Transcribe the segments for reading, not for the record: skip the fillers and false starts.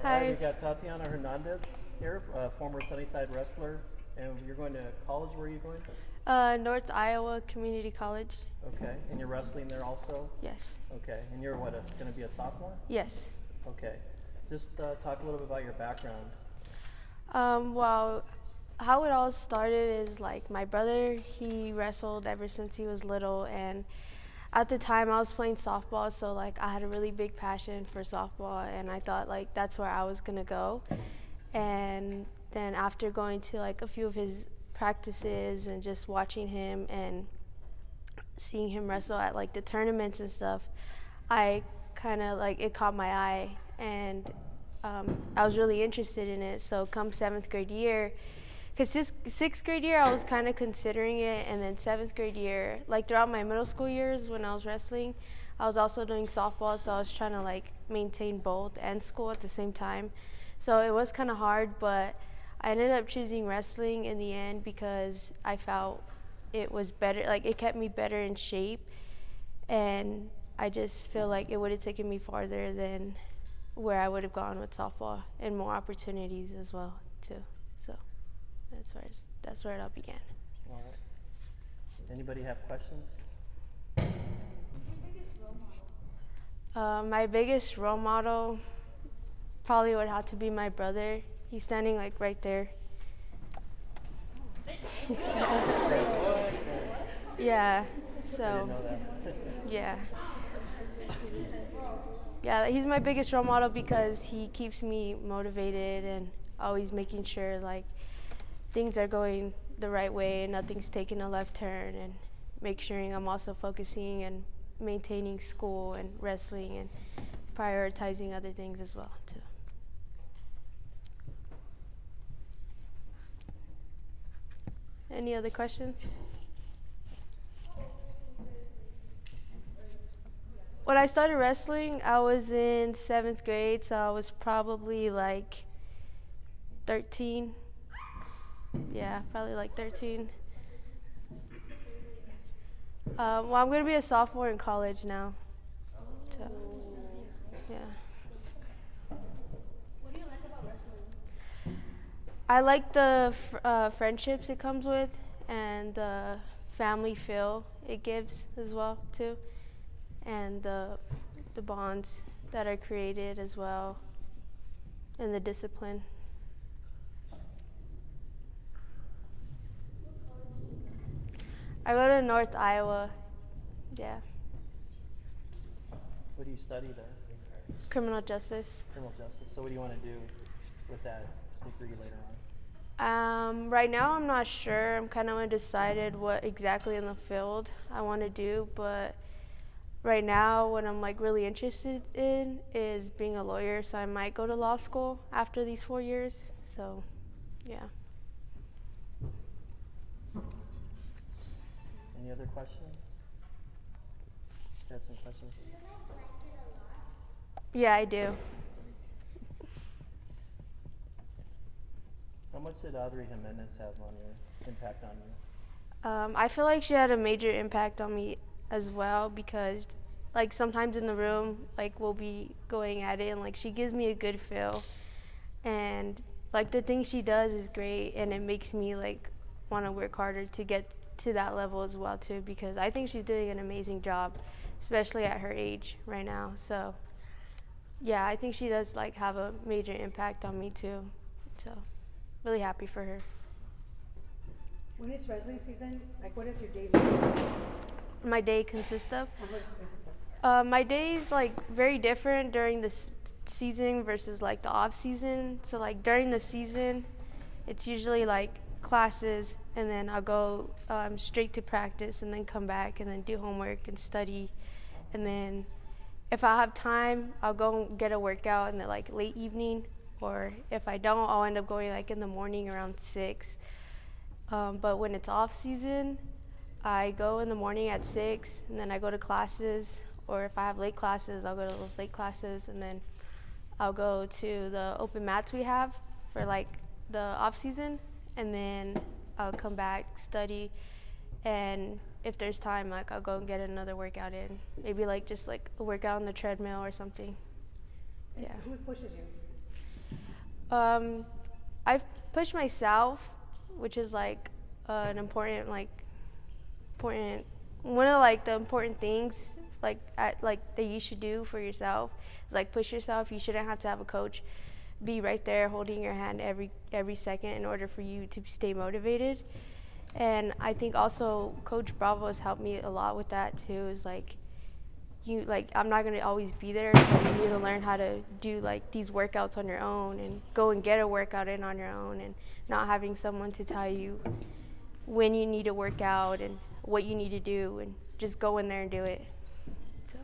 Hi. We got Tatiana Hernandez here, former Sunnyside wrestler. And you're going to college. Where are you going? North Iowa Community College. Okay. And you're wrestling there also? Yes. Okay. And you're what, going to be a sophomore? Yes. Okay. Just talk a little bit about your background. Well, how it all started is like my brother, he wrestled ever since he was little, and at the time I was playing softball, so like I had a really big passion for softball, and I thought like that's where I was gonna go. And then after going to like a few of his practices and just watching him and seeing him wrestle at like the tournaments and stuff, I kind of like it caught my eye, and I was really interested in it. So come 7th grade year, because 6th grade year I was kind of considering it, and then 7th grade year, like throughout my middle school years when I was wrestling, I was also doing softball, so I was trying to like maintain both and school at the same time. So it was kind of hard, but I ended up choosing wrestling in the end because I felt it was better, like it kept me better in shape, and I just feel like it would have taken me farther than where I would have gone with softball, and more opportunities as well too. So that's where it all began. All right. Anybody have questions? My biggest role model probably would have to be my brother. He's standing like right there. Yeah. I So didn't know that. yeah. Yeah, he's my biggest role model because he keeps me motivated and always making sure like things are going the right way and nothing's taking a left turn, and make sure I'm also focusing and maintaining school and wrestling and prioritizing other things as well too. Any other questions? When I started wrestling, I was in 7th grade, so I was probably like 13. Yeah, probably like 13. Well, I'm going to be a sophomore in college now. So, yeah. What do you like about wrestling? I like the friendships it comes with, and the family feel it gives as well too, and the bonds that are created as well, and the discipline. I go to North Iowa. Yeah. What do you study there? Criminal justice. Criminal justice. So what do you want to do with that degree later on? Right now I'm not sure. I'm kind of undecided what exactly in the field I want to do, but right now what I'm like really interested in is being a lawyer, so I might go to law school after these 4 years. So, yeah. Any other questions? You have some questions? Yeah, I do. How much did Audrey Jimenez have on your impact on you? I feel like she had a major impact on me as well, because like sometimes in the room like we'll be going at it, and like she gives me a good feel, and like the things she does is great, and it makes me like want to work harder to get to that level as well too, because I think she's doing an amazing job, especially at her age right now. So yeah, I think she does like have a major impact on me too. So really happy for her. When it's wrestling season, like what is your day like? My day consists of? What does it consist of? My day is like very different during the season versus like the off season. So like during the season, it's usually like classes, and then I'll go straight to practice, and then come back and then do homework and study, and then if I have time, I'll go and get a workout in the like late evening, or if I don't, I'll end up going like in the morning around 6. But when it's off season, I go in the morning at 6, and then I go to classes, or if I have late classes, I'll go to those late classes, and then I'll go to the open mats we have for like the off season, and then I'll come back, study, and if there's time, like I'll go and get another workout in. Maybe like just like a workout on the treadmill or something. And Yeah. who pushes you? Um, I've pushed myself, which is like an important important one of like the important things that you should do for yourself is like push yourself. You shouldn't have to have a coach be right there holding your hand every second in order for you to stay motivated. And I think also Coach Bravo has helped me a lot with that too. Is like I'm not gonna always be there, so you need to learn how to do like these workouts on your own and go and get a workout in on your own, and not having someone to tell you when you need to work out and what you need to do, and just go in there and do it. So,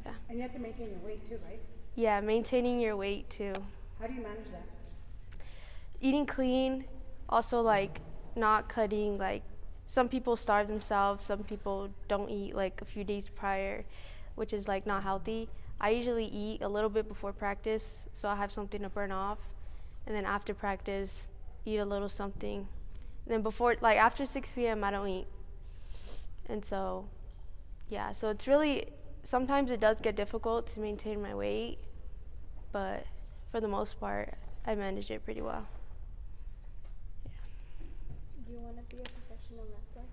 yeah. And you have to maintain your weight too, right? Yeah, maintaining your weight too. How do you manage that? Eating clean, also like not cutting, like some people starve themselves, some people don't eat like a few days prior, which is like not healthy. I usually eat a little bit before practice so I have something to burn off, and then after practice eat a little something. And then after 6 p.m. I don't eat. And so yeah, so it's really, sometimes it does get difficult to maintain my weight, but for the most part I manage it pretty well. Do you want to be a professional wrestler?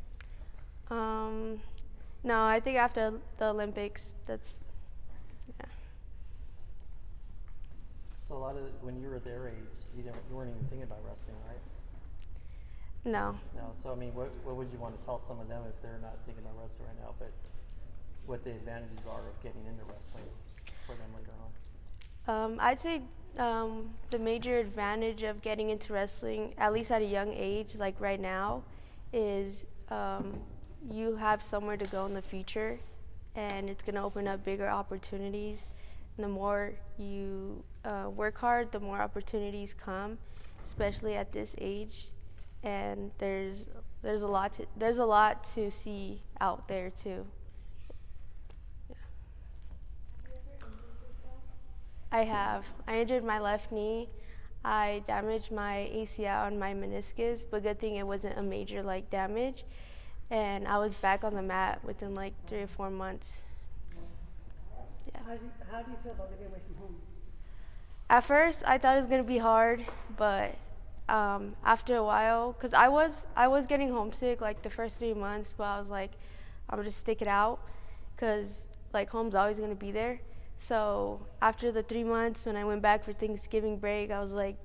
No, I think after the Olympics, that's, yeah. So when you were their age, you weren't even thinking about wrestling, right? No. No. So I mean, what would you want to tell some of them if they're not thinking about wrestling right now, but what the advantages are of getting into wrestling for them later on? I'd say the major advantage of getting into wrestling, at least at a young age, like right now, is you have somewhere to go in the future, and it's going to open up bigger opportunities. And the more you work hard, the more opportunities come, especially at this age. And there's a lot to see out there too. Yeah. Have you ever injured yourself? I have. I injured my left knee. I damaged my ACL and my meniscus, but good thing it wasn't a major like damage. And I was back on the mat within like 3 or 4 months. Yeah. How do you feel about living away from home? At first, I thought it was gonna be hard, but after a while, cause I was getting homesick like the first 3 months, but I was like, I'm gonna just stick it out, cause like home's always gonna be there. So after the 3 months, when I went back for Thanksgiving break, I was like,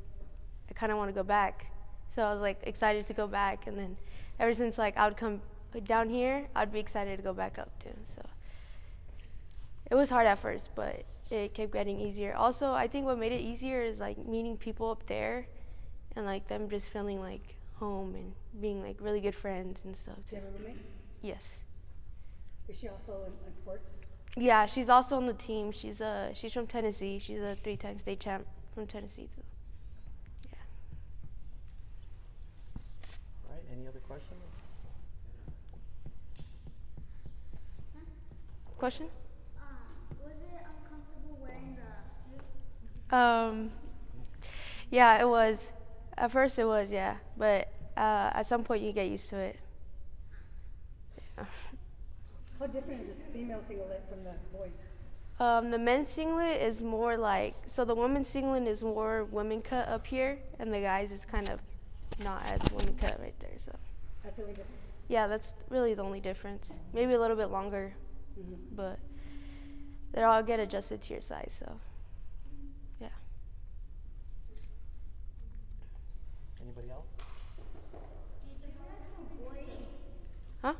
I kind of want to go back. So I was like excited to go back, and then ever since like I would come down here, I'd be excited to go back up too. So it was hard at first, but it kept getting easier. Also, I think what made it easier is like meeting people up there, and like them just feeling like home and being like really good friends and stuff Do too. you have a roommate? Yes. Is she also in sports? Yeah, she's also on the team. She's from Tennessee. She's a 3-time state champ from Tennessee too. Yeah. All right. Any other questions? Question? Was it uncomfortable wearing the suit? Yeah, it was. At first it was, yeah. But at some point you get used to it. Yeah. How different is this female singlet from the boys? The men's singlet is more like, so the women's singlet is more women cut up here, and the guys is kind of not as women cut right there. So That's the only difference. yeah, that's really the only difference. Maybe a little bit longer, Mm-hmm. but they all get adjusted to your size. So yeah. Anybody else? Huh?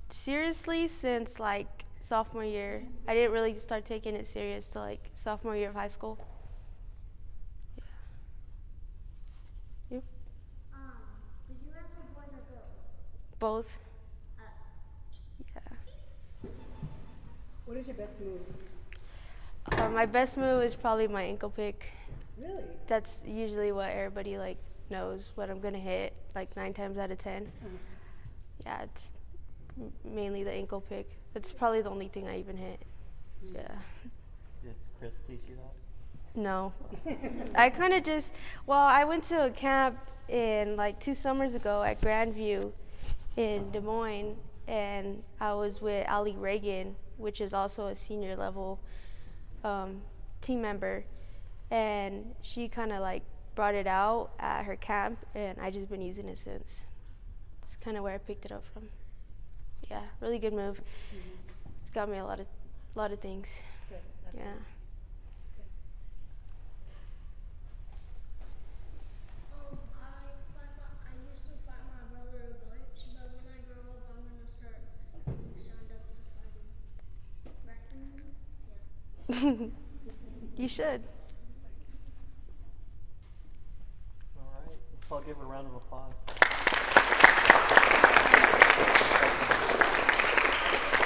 Seriously, since like sophomore year. I didn't really start taking it serious till like sophomore year of high school. Yeah. You? Did you wrestle boys or girls? Both. Yeah. What is your best move? My best move is probably my ankle pick. Really? That's usually what everybody like knows what I'm gonna hit, like 9 times out of 10. Uh-huh. Yeah, it's mainly the ankle pick. That's probably the only thing I even hit. Yeah. Did Chris teach you that? No. I kind of just, I went to a camp in like 2 summers ago at Grandview in Des Moines, and I was with Ali Reagan, which is also a senior level team member, and she kind of like brought it out at her camp, and I just been using it since. It's kind of where I picked it up from. Yeah, really good move. It's got me a lot of things. Good. Yeah. I used to fight my brother a bunch, but when I grow up, I'm gonna start signed up to fighting. Wrestling? Yeah. You should. All right, let's all give her a round of applause.